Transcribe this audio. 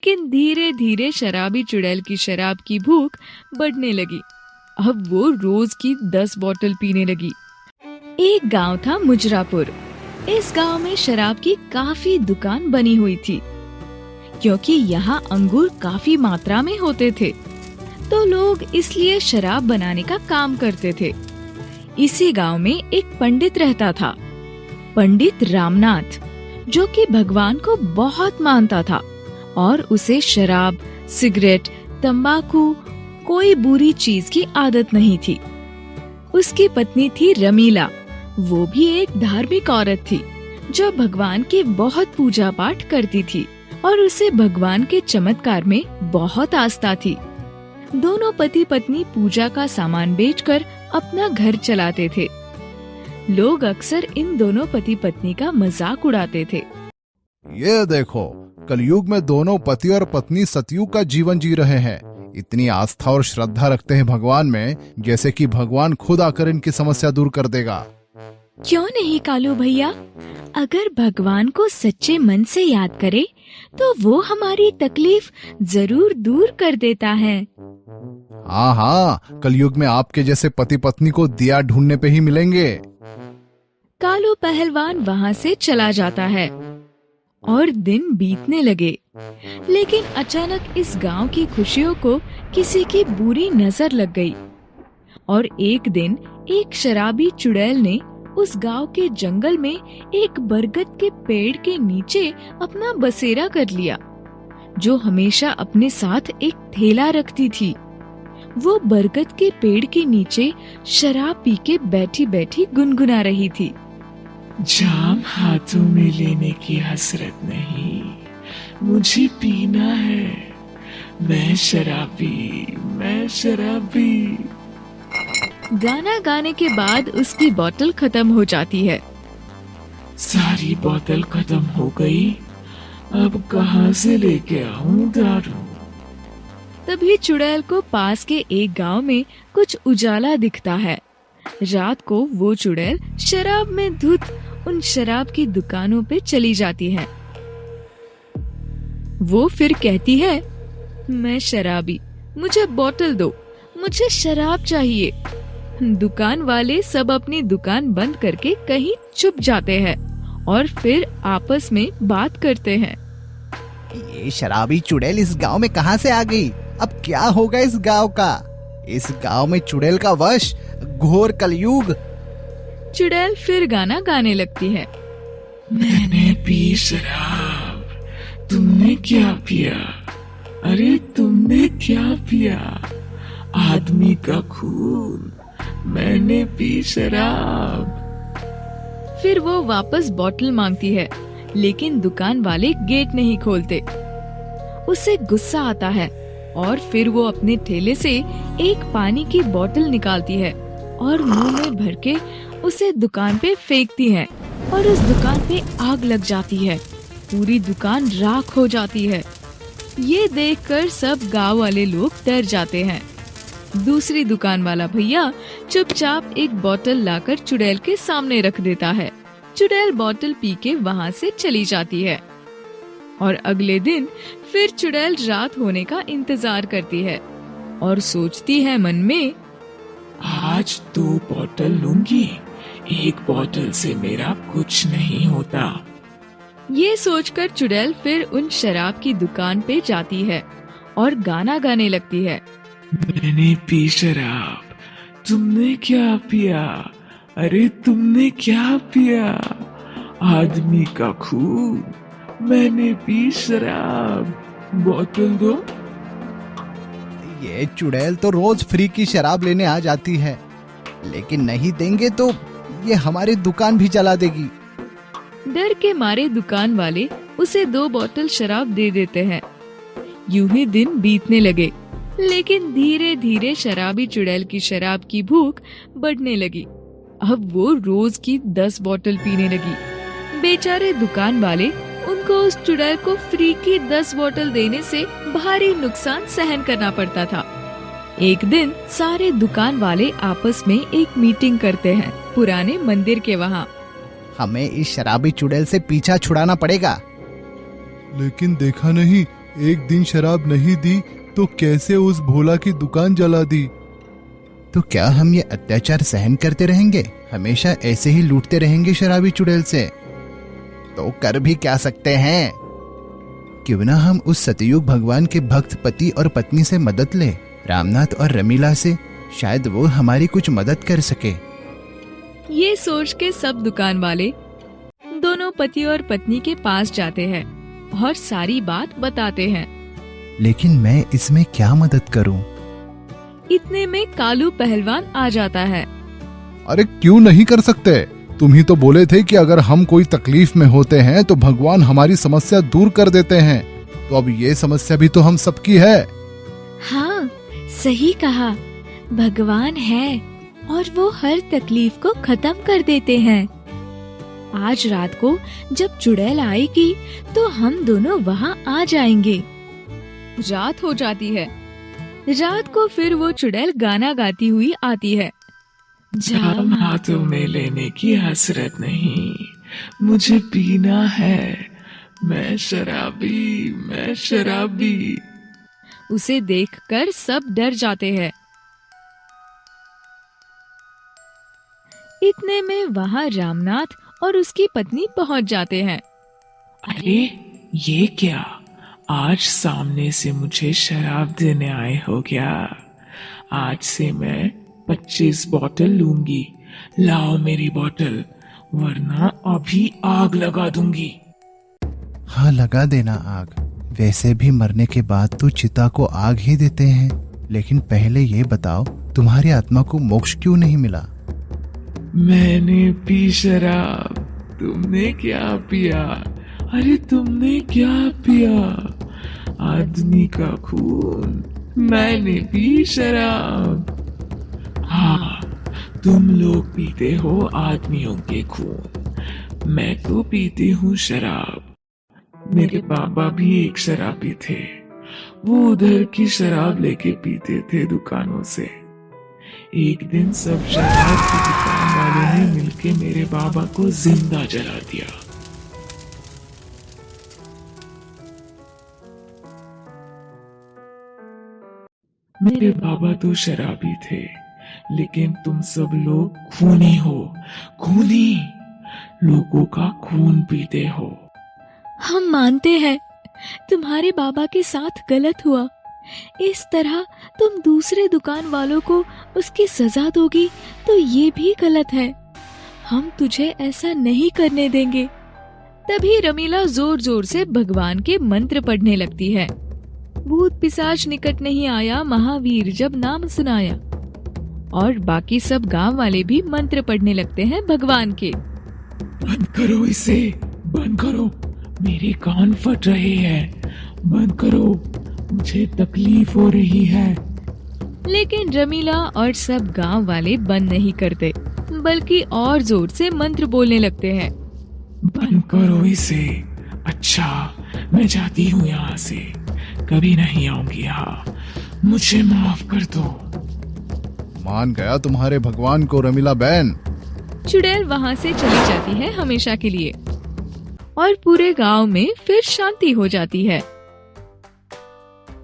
लेकिन धीरे धीरे शराबी चुड़ैल की शराब की भूख बढ़ने लगी। अब वो रोज की 10 बोतल पीने लगी। एक गांव था मुजरापुर। इस गांव में शराब की काफी दुकान बनी हुई थी, क्योंकि यहाँ अंगूर काफी मात्रा में होते थे, तो लोग इसलिए शराब बनाने का काम करते थे। इसी गांव में एक पंडित रहता था, पंडित रामनाथ, जो कि भगवान को बहुत मानता था और उसे शराब, सिगरेट, तंबाकू, कोई बुरी चीज की आदत नहीं थी। उसकी पत्नी थी रमीला। वो भी एक धार्मिक औरत थी जो भगवान की बहुत पूजा पाठ करती थी और उसे भगवान के चमत्कार में बहुत आस्था थी। दोनों पति पत्नी पूजा का सामान बेचकर अपना घर चलाते थे। लोग अक्सर इन दोनों पति पत्नी का मजाक उड़ाते थे। ये देखो, कलयुग में दोनों पति और पत्नी सतयुग का जीवन जी रहे हैं। इतनी आस्था और श्रद्धा रखते हैं भगवान में, जैसे कि भगवान खुद आकर इनकी समस्या दूर कर देगा। क्यों नहीं कालू भैया, अगर भगवान को सच्चे मन से याद करे तो वो हमारी तकलीफ जरूर दूर कर देता है। हाँ हाँ, कलयुग में आपके जैसे पति पत्नी को दिया ढूंढने पे ही मिलेंगे। कालू पहलवान वहाँ से चला जाता है और दिन बीतने लगे। लेकिन अचानक इस गांव की खुशियों को किसी की बुरी नजर लग गई और एक दिन एक शराबी चुड़ैल ने उस गांव के जंगल में एक बरगद के पेड़ के नीचे अपना बसेरा कर लिया, जो हमेशा अपने साथ एक थैला रखती थी। वो बरगद के पेड़ के नीचे शराब पी के बैठी बैठी गुनगुना रही थी। जाम हाथों में लेने की हसरत नहीं, मुझे पीना है। मैं शराबी, मैं शराबी। गाना गाने के बाद उसकी बोतल खत्म हो जाती है। सारी बोतल खत्म हो गई, अब कहाँ से लेके आऊं दारू? तभी चुड़ैल को पास के एक गांव में कुछ उजाला दिखता है। रात को वो चुड़ैल शराब में धुत उन शराब की दुकानों पे चली जाती है। वो फिर कहती है, मैं शराबी, मुझे बोतल दो, मुझे शराब चाहिए। दुकान वाले सब अपनी दुकान बंद करके कहीं छुप जाते हैं और फिर आपस में बात करते हैं। ये शराबी चुड़ैल इस गांव में कहां से आ गई? अब क्या होगा इस गांव का? इस गांव में चुड़ैल का वश, घोर कलयुग। चुड़ैल फिर गाना गाने लगती है। मैंने पी शराब, तुमने क्या पिया? अरे तुमने क्या पिया? आदमी का खून, मैंने पी शराब। फिर वो वापस बोतल मांगती है, लेकिन दुकान वाले गेट नहीं खोलते। उसे गुस्सा आता है और फिर वो अपने ठेले से एक पानी की बोतल निकालती है और मुंह में भर के उसे दुकान पे फेंकती है और उस दुकान पे आग लग जाती है। पूरी दुकान राख हो जाती है। ये देखकर सब गांव वाले लोग डर जाते हैं। दूसरी दुकान वाला भैया चुपचाप एक बोतल लाकर चुड़ैल के सामने रख देता है। चुड़ैल बोतल पी के वहाँ से चली जाती है और अगले दिन फिर चुड़ैल रात होने का इंतजार करती है और सोचती है मन में, आज 2 बोतल लूंगी, एक बोतल से मेरा कुछ नहीं होता। ये सोचकर चुड़ैल फिर उन शराब की दुकान पे जाती है और गाना गाने लगती है। मैंने पी शराब, तुमने क्या पिया? अरे तुमने क्या पिया? आदमी का खून, मैंने पी शराब, बोतल दो। ये चुड़ैल तो रोज फ्री की शराब लेने आ जाती है, लेकिन नहीं देंगे तो ये हमारी दुकान भी जला देगी। डर के मारे दुकान वाले उसे 2 बोतल शराब दे देते हैं। यूं ही दिन बीतने लगे, लेकिन धीरे धीरे शराबी चुड़ैल की शराब की भूख बढ़ने लगी। अब वो रोज की 10 बोतल पीने लगी। बेचारे दुकान वाले उनको उस चुड़ैल को फ्री की 10 बोतल देने से भारी नुकसान सहन करना पड़ता था। एक दिन सारे दुकान वाले आपस में एक मीटिंग करते हैं पुराने मंदिर के वहाँ। हमें इस शराबी चुड़ैल से पीछा छुड़ाना पड़ेगा। लेकिन देखा नहीं, एक दिन शराब नहीं दी तो कैसे उस भोला की दुकान जला दी। तो क्या हम ये अत्याचार सहन करते रहेंगे? हमेशा ऐसे ही लूटते रहेंगे शराबी चुड़ैल से? तो कर भी क्या सकते हैं? क्यों ना हम उस सतयुग भगवान के भक्त पति और पत्नी से मदद ले, रामनाथ और रमीला से। शायद वो हमारी कुछ मदद कर सके। ये सोच के सब दुकान वाले दोनों पति और पत्नी के पास जाते हैं और सारी बात बताते हैं। लेकिन मैं इसमें क्या मदद करूं? इतने में कालू पहलवान आ जाता है। अरे क्यों नहीं कर सकते? तुम ही तो बोले थे कि अगर हम कोई तकलीफ में होते हैं तो भगवान हमारी समस्या दूर कर देते हैं। तो अब ये समस्या भी तो हम सबकी है। हाँ, सही कहा। भगवान है और वो हर तकलीफ को खत्म कर देते हैं। आज रात को जब चुड़ैल आएगी तो हम दोनों वहाँ आ जाएंगे। रात हो जाती है। रात को फिर वो चुड़ैल गाना गाती हुई आती है। जाम हाथों में लेने की हसरत नहीं, मुझे पीना है। मैं शराबी, मैं शराबी। उसे देखकर सब डर जाते हैं। इतने में वहाँ रामनाथ और उसकी पत्नी पहुँच जाते हैं। अरे ये क्या? आज सामने से मुझे शराब देने आए हो क्या? आज से मैं 25 बोतल लूंगी। लाओ मेरी बोतल, वरना अभी आग लगा दूंगी। हाँ, लगा देना आग। वैसे भी मरने के बाद तो चिता को आग ही देते हैं। लेकिन पहले ये बताओ, तुम्हारी आत्मा को मोक्ष क्यों नहीं मिला? मैंने पी शराब, तुमने क्या पिया? अरे तुमने क्या पिया? आदमी का खून। मैंने पी शराब। हाँ, तुम लोग पीते हो आदमियों के खून, मैं तो पीती हूँ शराब। मेरे बाबा भी एक शराबी थे। वो उधर की शराब लेके पीते थे दुकानों से। एक दिन सब शराब की दुकान वालों ने मिलके मेरे बाबा को जिंदा जला दिया। मेरे बाबा तो शराबी थे, लेकिन तुम सब लोग खूनी हो। खूनी, लोगों का खून पीते हो। हम मानते हैं तुम्हारे बाबा के साथ गलत हुआ। इस तरह तुम दूसरे दुकान वालों को उसकी सजा दोगी तो ये भी गलत है। हम तुझे ऐसा नहीं करने देंगे। तभी रमीला जोर जोर से भगवान के मंत्र पढ़ने लगती है। भूत पिशाच निकट नहीं आया, महावीर जब नाम सुनाया। और बाकी सब गांव वाले भी मंत्र पढ़ने लगते हैं भगवान के। बंद करो इसे, बंद करो, मेरे कान फट रहे हैं। बंद करो, मुझे तकलीफ हो रही है। लेकिन रमीला और सब गांव वाले बंद नहीं करते, बल्कि और जोर से मंत्र बोलने लगते हैं। बंद करो इसे। अच्छा, मैं जाती हूँ यहाँ से, कभी नहीं आऊंगी यहाँ। मुझे माफ कर दो। मान गया तुम्हारे भगवान को रमीला बहन। चुड़ैल वहाँ से चली जाती है हमेशा के लिए और पूरे गांव में फिर शांति हो जाती है।